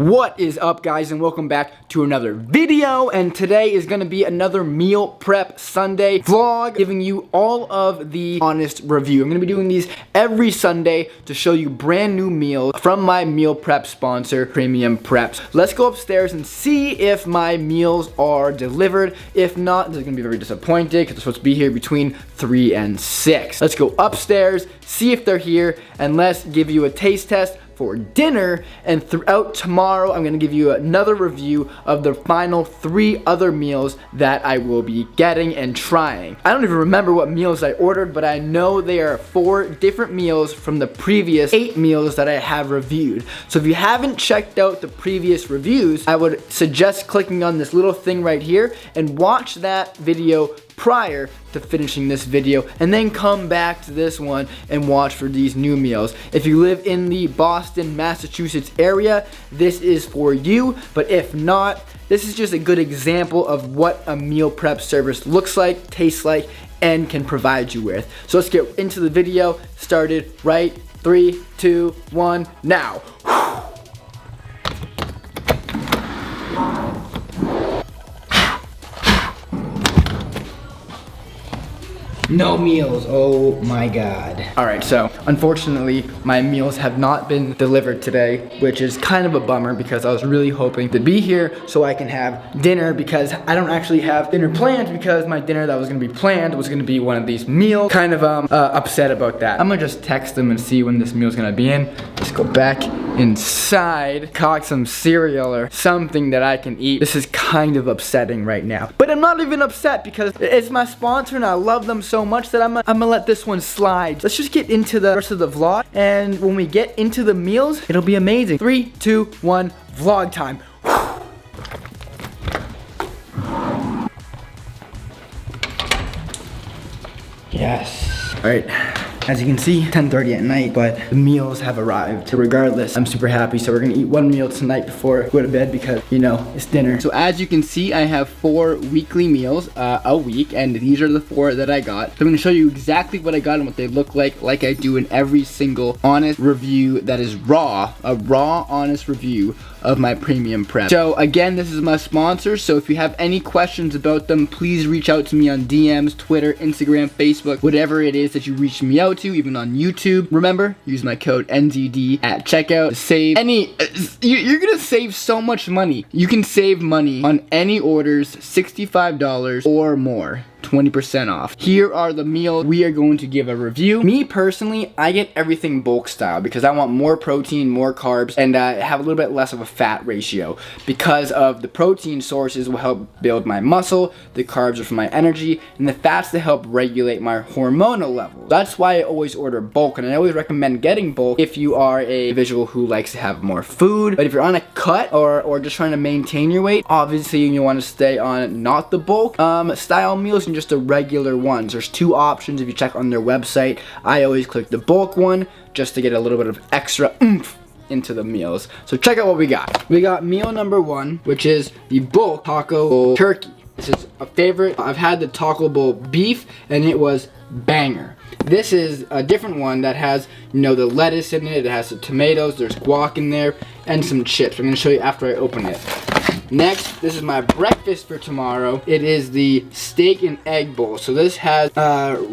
What is up, guys, and welcome back to another video. And today is going to be another meal prep Sunday vlog, giving you all of the honest review. I'm going to be doing these every Sunday to show you brand new meals from my meal prep sponsor, Premium Preps. Let's go upstairs and see if my meals are delivered. If not, this is going to be very disappointed because they're supposed to be here between 3 and 6. Let's go upstairs, see if they're here, and let's give you a taste test for dinner. And throughout tomorrow, I'm gonna give you another review of the final 3 other meals that I will be getting and trying. I don't even remember what meals I ordered, but I know they are 4 different meals from the previous 8 meals that I have reviewed. So if you haven't checked out the previous reviews, I would suggest clicking on this little thing right here and watch that video prior to finishing this video, and then come back to this one and watch for these new meals. If you live in the Boston, Massachusetts area, this is for you, but if not, this is just a good example of what a meal prep service looks like, tastes like, and can provide you with. So let's get into the video, started right 3, 2, 1, now. No meals, oh my god. Alright, so unfortunately my meals have not been delivered today, which is kind of a bummer because I was really hoping to be here so I can have dinner, because I don't actually have dinner planned, because my dinner that was gonna be planned was gonna be one of these meals. Kind of upset about that. I'm gonna just text them and see when this meal's gonna be in. Just go back inside, cook some cereal or something that I can eat. This is kind of upsetting right now. But I'm not even upset because it's my sponsor and I love them so much that I'm gonna let this one slide. Let's just get into the rest of the vlog, and when we get into the meals, it'll be amazing. 3, 2, 1, vlog time. Yes. All right. As you can see, 10:30 at night, but the meals have arrived. So regardless, I'm super happy. So we're gonna eat one meal tonight before I go to bed because, you know, it's dinner. So as you can see, I have 4 weekly meals a week, and these are the 4 that I got. So I'm gonna show you exactly what I got and what they look like I do in every single honest review that is raw, a raw, honest review of my Premium Prep. So again, this is my sponsor, so if you have any questions about them, please reach out to me on DMs, Twitter, Instagram, Facebook, whatever it is that you reach me out to, even on YouTube. Remember, use my code NZD at checkout to save any, you're gonna save so much money. You can save money on any orders, $65 or more. 20% off. Here are the meals we are going to give a review. Me personally, I get everything bulk style because I want more protein, more carbs, and have a little bit less of a fat ratio, because of the protein sources will help build my muscle, the carbs are for my energy, and the fats to help regulate my hormonal levels. That's why I always order bulk, and I always recommend getting bulk if you are a individual who likes to have more food. But if you're on a cut or just trying to maintain your weight, obviously you want to stay on not the bulk style meals and just the regular ones. There's 2 options if you check on their website. I always click the bulk one just to get a little bit of extra oomph into the meals. So check out what we got. We got meal number 1, which is the bulk taco bowl turkey. This is a favorite. I've had the taco bowl beef and it was banger. This is a different one that has, you know, the lettuce in it. It has the tomatoes, there's guac in there, and some chips. I'm gonna show you after I open it. Next, this is my breakfast for tomorrow. It is the steak and egg bowl. So this has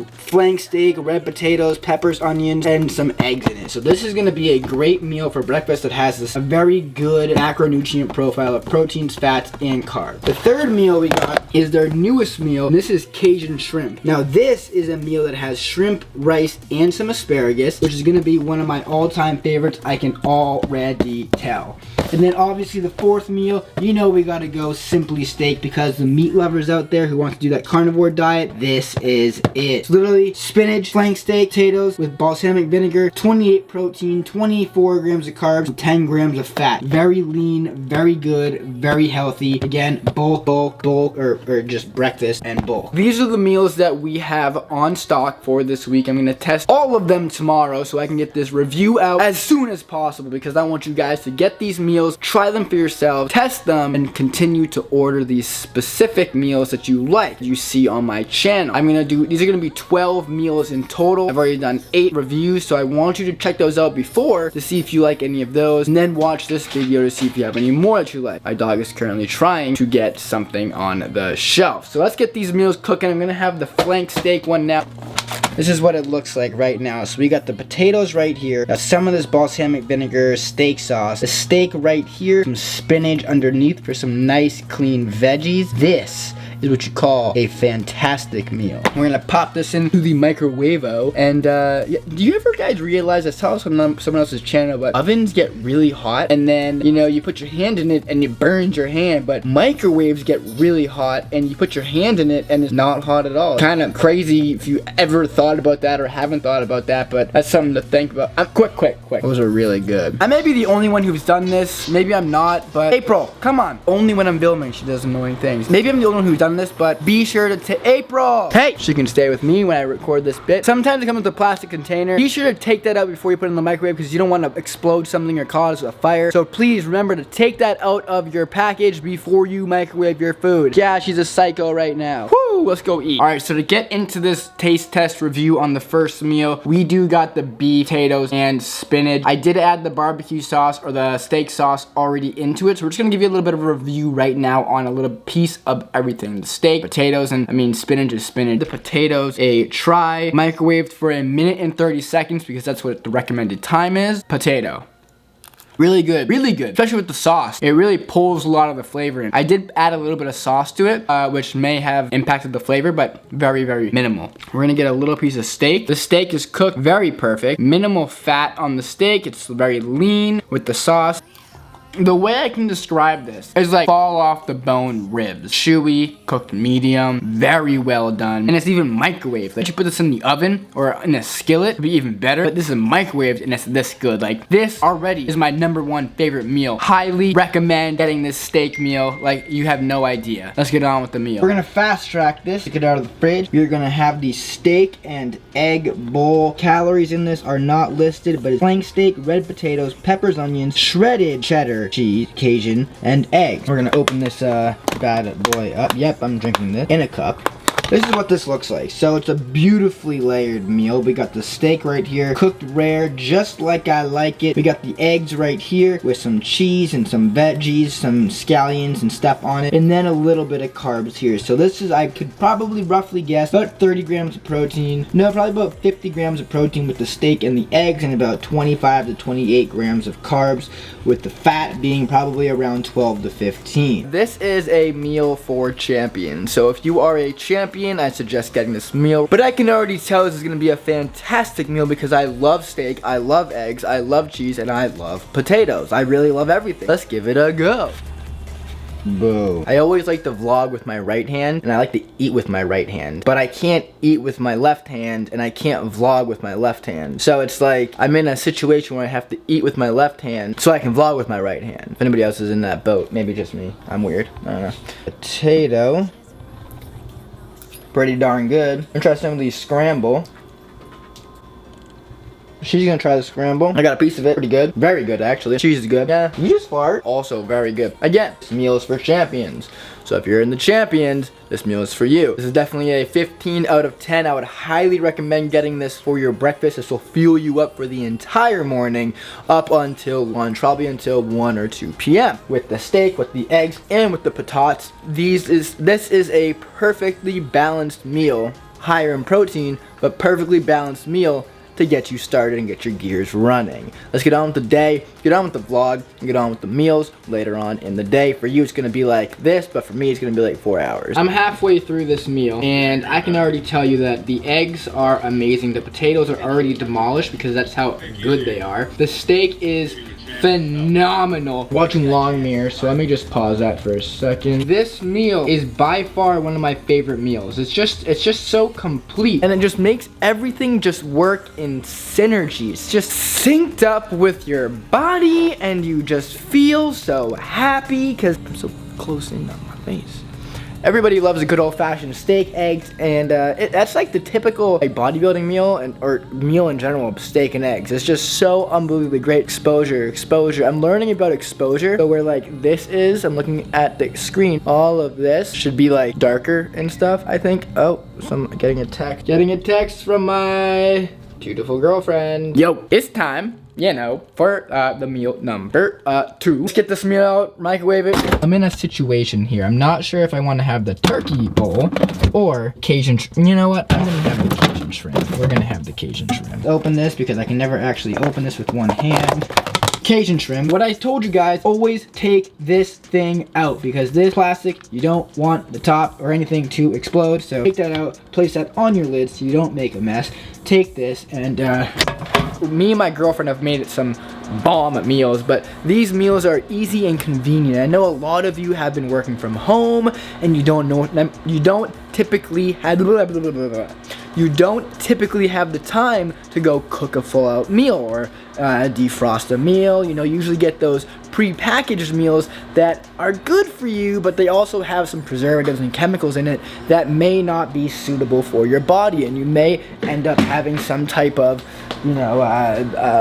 flank steak, red potatoes, peppers, onions, and some eggs in it. So this is gonna be a great meal for breakfast that has a very good macronutrient profile of proteins, fats, and carbs. The third meal we got is their newest meal. This is Cajun Shrimp. Now this is a meal that has shrimp, rice, and some asparagus, which is gonna be one of my all-time favorites, I can already tell. And then obviously the 4th meal, you know we gotta go simply steak, because the meat lovers out there who want to do that carnivore diet, this is it. It's literally spinach, flank steak, potatoes with balsamic vinegar, 28 protein, 24 grams of carbs, 10 grams of fat. Very lean, very good, very healthy. Again, bulk, or just breakfast and bulk. These are the meals that we have on stock for this week. I'm gonna test all of them tomorrow so I can get this review out as soon as possible, because I want you guys to get these meals, try them for yourselves, test them, and continue to order these specific meals that you like, you see on my channel. These are gonna be 12 meals in total. I've already done 8 reviews, so I want you to check those out before to see if you like any of those, and then watch this video to see if you have any more that you like. My dog is currently trying to get something on the shelf. So let's get these meals cooking. I'm gonna have the flank steak one now. This is what it looks like right now. So we got the potatoes right here, got some of this balsamic vinegar steak sauce, the steak right here, some spinach underneath for some nice clean veggies. This is what you call a fantastic meal. We're gonna pop this into the microwave-o, and yeah, do you ever guys realize, I saw this on someone else's channel, but ovens get really hot, and then, you know, you put your hand in it and it burns your hand, but microwaves get really hot and you put your hand in it and it's not hot at all. Kind of crazy if you ever thought about that or haven't thought about that, but that's something to think about. Quick. Those are really good. I may be the only one who's done this, maybe I'm not, but April, come on. Only when I'm filming, she does annoying things. Maybe I'm the only one who's done this, but be sure to April! Hey! She can stay with me when I record this bit. Sometimes it comes with a plastic container. Be sure to take that out before you put it in the microwave because you don't want to explode something or cause a fire. So please remember to take that out of your package before you microwave your food. Yeah, she's a psycho right now. Woo! Let's go eat. Alright, so to get into this taste test review on the first meal, we do got the beef, potatoes, and spinach. I did add the barbecue sauce or the steak sauce already into it, so we're just gonna give you a little bit of a review right now on a little piece of everything. The steak, potatoes, and spinach is spinach. The potatoes, a try, microwaved for 1 minute and 30 seconds because that's what the recommended time is. Potato. Really good, especially with the sauce. It really pulls a lot of the flavor in. I did add a little bit of sauce to it, which may have impacted the flavor, but very, very minimal. We're gonna get a little piece of steak. The steak is cooked very perfect. Minimal fat on the steak. It's very lean with the sauce. The way I can describe this is like fall off the bone ribs. Chewy, cooked medium, very well done. And it's even microwaved. Like you put this in the oven or in a skillet, it'd be even better. But this is microwaved and it's this good. Like this already is my #1 favorite meal. Highly recommend getting this steak meal. Like you have no idea. Let's get on with the meal. We're gonna fast track this. Take it out of the fridge. We're gonna have the steak and egg bowl. Calories in this are not listed, but it's flank steak, red potatoes, peppers, onions, shredded cheddar, cheese, Cajun, and eggs. We're gonna open this bad boy up. Yep, I'm drinking this in a cup. This is what this looks like. So it's a beautifully layered meal. We got the steak right here, cooked rare, just like I like it. We got the eggs right here with some cheese and some veggies, some scallions and stuff on it, and then a little bit of carbs here. So this is, I could probably roughly guess, about 30 grams of protein. No, probably about 50 grams of protein with the steak and the eggs, and about 25 to 28 grams of carbs, with the fat being probably around 12 to 15. This is a meal for champions. So if you are a champion, I suggest getting this meal. But I can already tell this is gonna be a fantastic meal because I love steak, I love eggs, I love cheese, and I love potatoes. I really love everything. Let's give it a go. Boo. I always like to vlog with my right hand, and I like to eat with my right hand. But I can't eat with my left hand, and I can't vlog with my left hand. So it's like, I'm in a situation where I have to eat with my left hand so I can vlog with my right hand. If anybody else is in that boat, maybe just me. I'm weird, I don't know. Potato. Pretty darn good. I'm gonna try some of these scramble. She's gonna try the scramble. I got a piece of it. Pretty good. Very good, actually. Cheese is good. Yeah, you just fart. Also very good. Again, this meal is for champions. So if you're in the champions, this meal is for you. This is definitely a 15 out of 10. I would highly recommend getting this for your breakfast. This will fuel you up for the entire morning up until lunch, probably until 1 or 2 p.m. With the steak, with the eggs, and with the patatas. This is a perfectly balanced meal. Higher in protein, but perfectly balanced meal to get you started and get your gears running. Let's get on with the day, get on with the vlog, and get on with the meals later on in the day. For you, it's gonna be like this, but for me, it's gonna be like 4 hours. I'm halfway through this meal, and I can already tell you that the eggs are amazing. The potatoes are already demolished because that's how good they are. The steak is phenomenal. Watching long mirror, so let me just pause that for a second. This meal is by far one of my favorite meals. It's just so complete, and it just makes everything just work in synergy. It's just synced up with your body, and you just feel so happy because I'm so close in on my face. Everybody loves a good old-fashioned steak, eggs, and that's like the typical like bodybuilding meal or meal in general, steak and eggs. It's just so unbelievably great. Exposure. I'm learning about exposure. So where like this is, I'm looking at the screen. All of this should be like darker and stuff, I think. Oh, so I'm getting a text from my beautiful girlfriend. Yo, it's time, you know, for the meal number 2. Let's get this meal out, microwave it. I'm in a situation here. I'm not sure if I want to have the turkey bowl or Cajun shrimp. You know what? I'm gonna have the Cajun shrimp. We're gonna have the Cajun shrimp. Open this because I can never actually open this with one hand. Cajun shrimp. What I told you guys, always take this thing out because this plastic, you don't want the top or anything to explode. So take that out, place that on your lid so you don't make a mess. Take this and me and my girlfriend have made it some bomb meals, but these meals are easy and convenient. I know a lot of you have been working from home and you don't typically have the time to go cook a full out meal or defrost a meal. You know, usually get those pre-packaged meals that are good for you, but they also have some preservatives and chemicals in it that may not be suitable for your body, and you may end up having some type of, you know,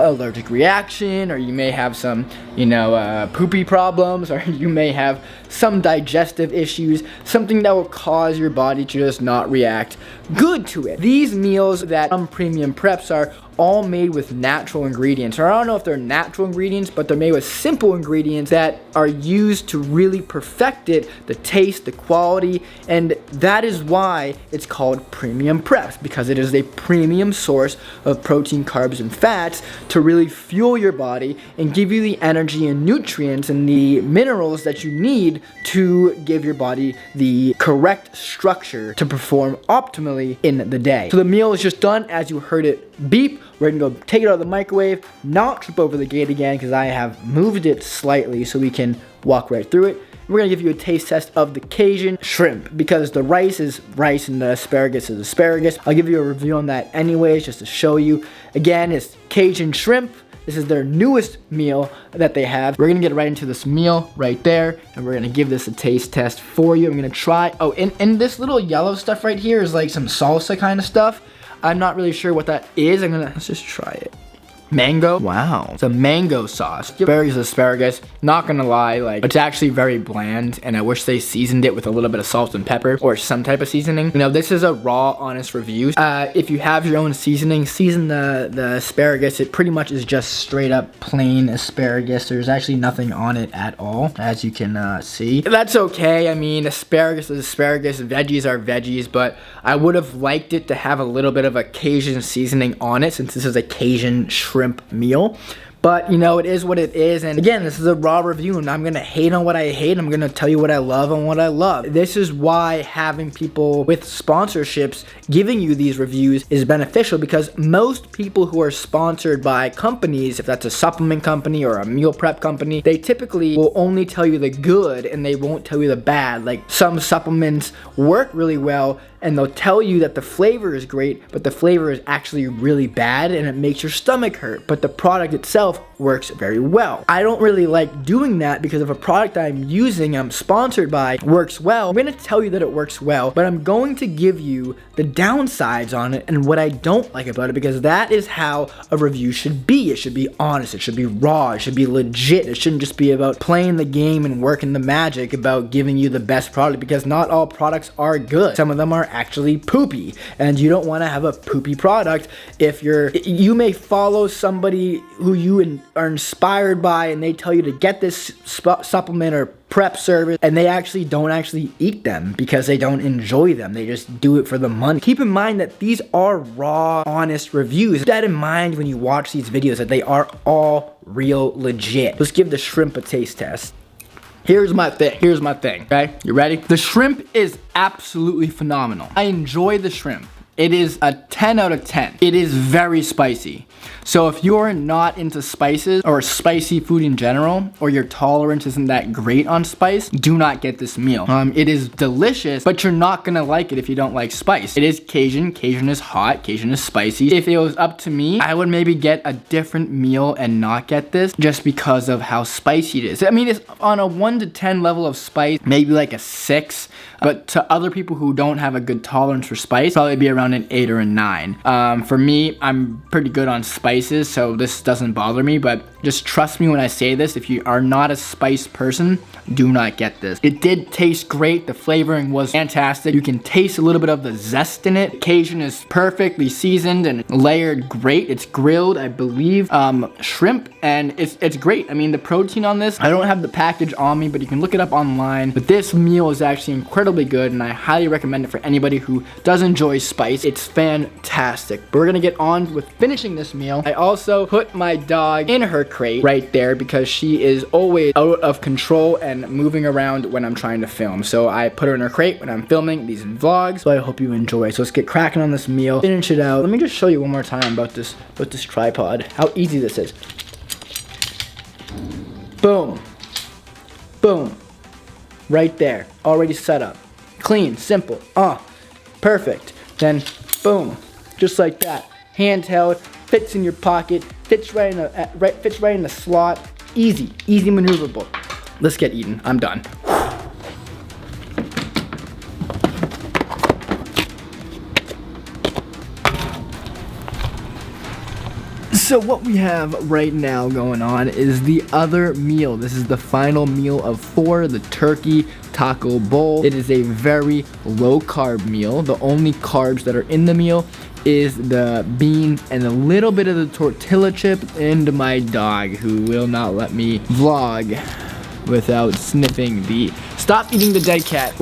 allergic reaction, or you may have some, you know, poopy problems, or you may have some digestive issues, something that will cause your body to just not react good to it. These meals that premium preps are all made with natural ingredients, or I don't know if they're natural ingredients, but they're made with simple ingredients that are used to really perfect it, the taste, the quality, and that is why it's called premium preps, because it is a premium source of protein, carbs, and fats to really fuel your body and give you the energy and nutrients and the minerals that you need to give your body the correct structure to perform optimally in the day. So the meal is just done as you heard it beep. We're gonna go take it out of the microwave, not trip over the gate again because I have moved it slightly so we can walk right through it. We're gonna give you a taste test of the Cajun shrimp because the rice is rice and the asparagus is asparagus. I'll give you a review on that anyways just to show you. Again, it's Cajun shrimp. This is their newest meal that they have. We're gonna get right into this meal right there, and we're gonna give this a taste test for you. I'm gonna try, oh, and this little yellow stuff right here is like some salsa kind of stuff. I'm not really sure what that is. Let's just try it. Mango. Wow. It's a mango sauce. Asparagus. Not gonna lie, like, it's actually very bland, and I wish they seasoned it with a little bit of salt and pepper or some type of seasoning. You know, this is a raw, honest review. If you have your own seasoning, season the asparagus. It pretty much is just straight up plain asparagus. There's actually nothing on it at all, as you can see. That's okay. I mean, asparagus is asparagus, veggies are veggies, but I would have liked it to have a little bit of a Cajun seasoning on it since this is a Cajun shrimp meal. But, you know, it is what it is. And again, this is a raw review, and I'm going to hate on what I hate. I'm going to tell you what I love on what I love. This is why having people with sponsorships giving you these reviews is beneficial, because most people who are sponsored by companies, if that's a supplement company or a meal prep company, they typically will only tell you the good and they won't tell you the bad. Like, some supplements work really well and they'll tell you that the flavor is great, but the flavor is actually really bad and it makes your stomach hurt, but the product itself works very well. I don't really like doing that, because if a product I'm using, I'm sponsored by, works well, I'm going to tell you that it works well, but I'm going to give you the downsides on it and what I don't like about it, because that is how a review should be. It should be honest, it should be raw, it should be legit. It shouldn't just be about playing the game and working the magic about giving you the best product, because not all products are good. Some of them are actually poopy, and you don't want to have a poopy product. If you may follow somebody who you are inspired by and they tell you to get this supplement or prep service, and they don't actually eat them because they don't enjoy them. They just do it for the money. Keep in mind that these are raw, honest reviews. Keep that in mind when you watch these videos, that they are all real legit. Let's give the shrimp a taste test. Here's my thing, okay? You ready? The shrimp is absolutely phenomenal. I enjoy the shrimp. It is a 10 out of 10. It is very spicy. So if you're not into spices or spicy food in general, or your tolerance isn't that great on spice, do not get this meal. It is delicious, but you're not gonna like it if you don't like spice. It is Cajun. Cajun is hot. Cajun is spicy. If it was up to me, I would maybe get a different meal and not get this just because of how spicy it is. I mean, it's on a 1 to 10 level of spice, maybe like a 6. But to other people who don't have a good tolerance for spice, probably be around an 8 or a 9. For me, I'm pretty good on spices, so this doesn't bother me, but just trust me when I say this, if you are not a spice person, do not get this. It did taste great. The flavoring was fantastic. You can taste a little bit of the zest in it. Cajun is perfectly seasoned and layered great. It's grilled, I believe, shrimp, and it's great. I mean, the protein on this, I don't have the package on me, but you can look it up online. But this meal is actually incredibly good, and I highly recommend it for anybody who does enjoy spice. It's fantastic. But we're gonna get on with finishing this meal. I also put my dog in her crate right there because she is always out of control and moving around when I'm trying to film. So I put her in her crate when I'm filming these vlogs. So I hope you enjoy. So let's get cracking on this meal, finish it out. Let me just show you one more time about this tripod, how easy this is. Boom, boom, right there, already set up. Clean, simple, perfect. Then boom, just like that. Handheld, fits in your pocket, fits right in the slot. Easy maneuverable. Let's get eating. I'm done. So what we have right now going on is the other meal. This is the final meal of 4, the turkey taco bowl. It is a very low carb meal. The only carbs that are in the meal is the beans and a little bit of the tortilla chip, and my dog, who will not let me vlog without sniffing the... Stop eating the dead cat.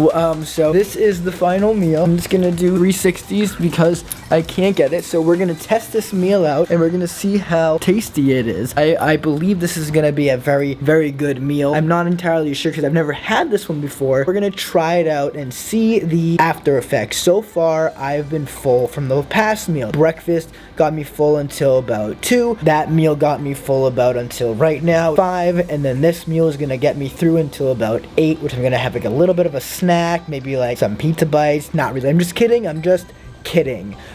So this is the final meal. I'm just gonna do 360s because I can't get it. So we're gonna test this meal out and we're gonna see how tasty it is. I believe this is gonna be a very, very good meal. I'm not entirely sure because I've never had this one before. We're gonna try it out and see the after effects. So far, I've been full from the past meal. Breakfast got me full until about 2. That meal got me full about until right now, 5. And then this meal is gonna get me through until about 8, which I'm gonna have like a little bit of a snack, maybe like some pizza bites. Not really, I'm just kidding.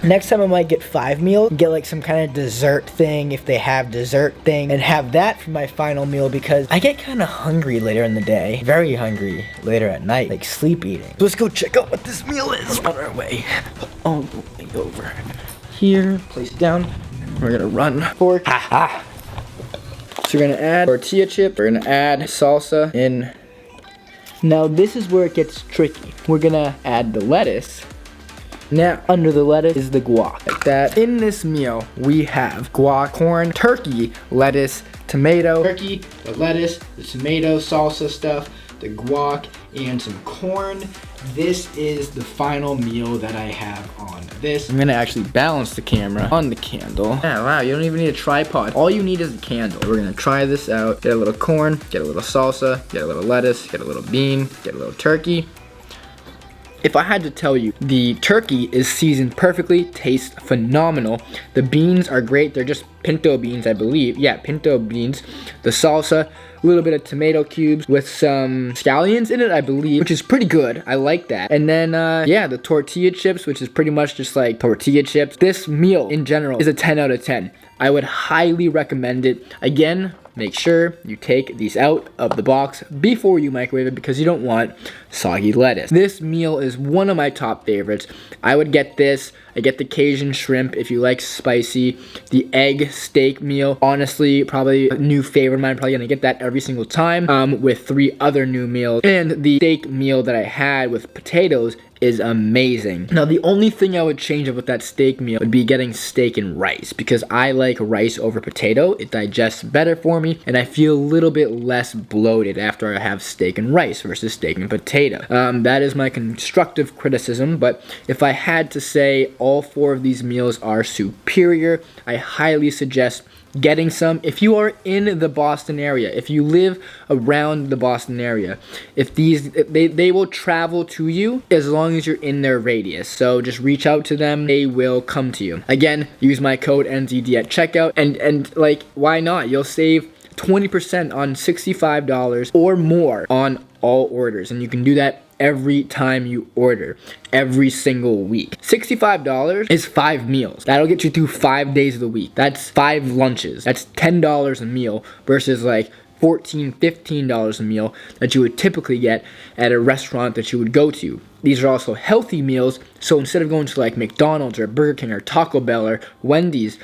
Next time I might get 5 meals, get like some kind of dessert thing if they have dessert thing, and have that for my final meal because I get kind of hungry later in the day, very hungry later at night, like sleep eating. So let's go check out what this meal is on our way. All the way over here, place it down. We're gonna run fork. So we're gonna add tortilla chip, we're gonna add salsa in. Now this is where it gets tricky. We're gonna add the lettuce. Now, under the lettuce is the guac, like that. In this meal, we have guac, corn, turkey, lettuce, tomato, turkey, the lettuce, the tomato, salsa stuff, the guac, and some corn. This is the final meal that I have on this. I'm gonna actually balance the camera on the candle. Yeah, wow, you don't even need a tripod. All you need is a candle. We're gonna try this out. Get a little corn, get a little salsa, get a little lettuce, get a little bean, get a little turkey. If I had to tell you, the turkey is seasoned perfectly, tastes phenomenal. The beans are great, they're just pinto beans, I believe. Yeah, pinto beans. The salsa, a little bit of tomato cubes with some scallions in it, I believe, which is pretty good. I like that. And then, yeah, the tortilla chips, which is pretty much just like tortilla chips. This meal in general is a 10 out of 10. I would highly recommend it. Again, make sure you take these out of the box before you microwave it because you don't want soggy lettuce. This meal is one of my top favorites. I would get this. I get the Cajun shrimp if you like spicy. The egg steak meal, honestly, probably a new favorite of mine. I'm probably gonna get that every single time with 3 other new meals. And the steak meal that I had with potatoes is amazing. Now, the only thing I would change up with that steak meal would be getting steak and rice because I like rice over potato. It digests better for me and I feel a little bit less bloated after I have steak and rice versus steak and potato. That is my constructive criticism, but if I had to say all 4 of these meals are superior, I highly suggest getting some. If you are in the Boston area, if you live around the Boston area, if they will travel to you as long long as you're in their radius. So just reach out to them, they will come to you. Again, use my code NZD at checkout, and like, why not? You'll save 20% on $65 or more on all orders, and you can do that every time you order, every single week. $65 is 5 meals. That'll get you through 5 days of the week. That's 5 lunches. That's $10 a meal versus like $14, $15 a meal that you would typically get at a restaurant that you would go to. These are also healthy meals, so instead of going to like McDonald's or Burger King or Taco Bell or Wendy's,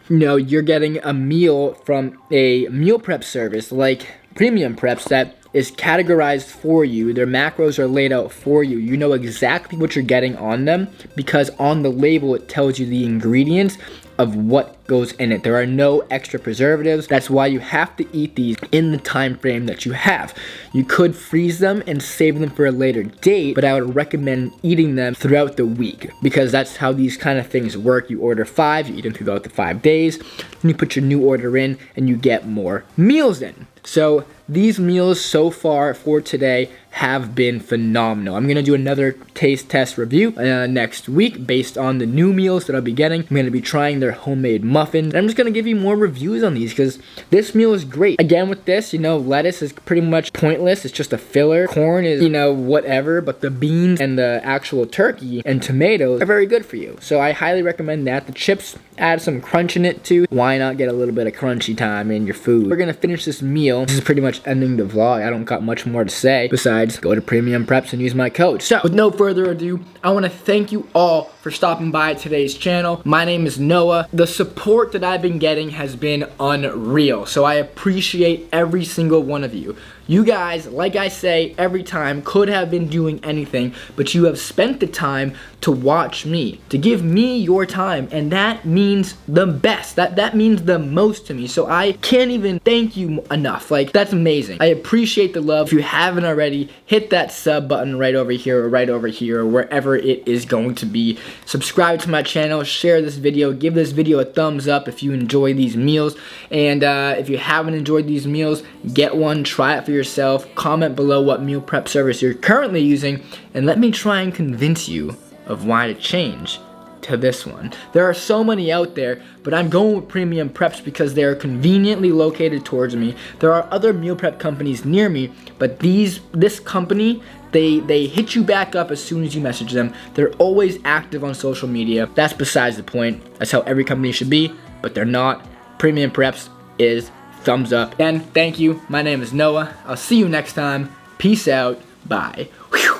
you know, you're getting a meal from a meal prep service like Premium Preps that is categorized for you. Their macros are laid out for you. You know exactly what you're getting on them because on the label it tells you the ingredients of what goes in it. There are no extra preservatives. That's why you have to eat these in the time frame that you have. You could freeze them and save them for a later date, but I would recommend eating them throughout the week because that's how these kind of things work. You order 5, you eat them throughout the 5 days, then you put your new order in and you get more meals in. So these meals so far for today have been phenomenal. I'm gonna do another taste test review next week based on the new meals that I'll be getting. I'm gonna be trying their homemade muffins. I'm just gonna give you more reviews on these because this meal is great. Again, with this, you know, lettuce is pretty much pointless. It's just a filler. Corn is, you know, whatever, but the beans and the actual turkey and tomatoes are very good for you. So I highly recommend that. The chips add some crunch in it too. Why not get a little bit of crunchy time in your food? We're gonna finish this meal. This is pretty much ending the vlog. I don't got much more to say besides go to Premium Preps and use my code. So with no further ado, I want to thank you all for stopping by today's channel. My name is Noah. The support that I've been getting has been unreal, so I appreciate every single one of you. You guys, like I say every time, could have been doing anything, but you have spent the time to watch me, to give me your time, and that means the best. That means the most to me, so I can't even thank you enough. Like, that's amazing. I appreciate the love. If you haven't already, hit that sub button right over here or wherever it is going to be. Subscribe to my channel, share this video, give this video a thumbs up if you enjoy these meals, and if you haven't enjoyed these meals, get one, try it for yourself. Comment below what meal prep service you're currently using, and let me try and convince you of why to change to this one. There are so many out there, but I'm going with Premium Preps because they are conveniently located towards me. There are other meal prep companies near me, but this company, they hit you back up as soon as you message them. They're always active on social media. That's besides the point. That's how every company should be, but they're not. Premium Preps is thumbs up. Again, thank you. My name is Noah. I'll see you next time. Peace out. Bye. Whew.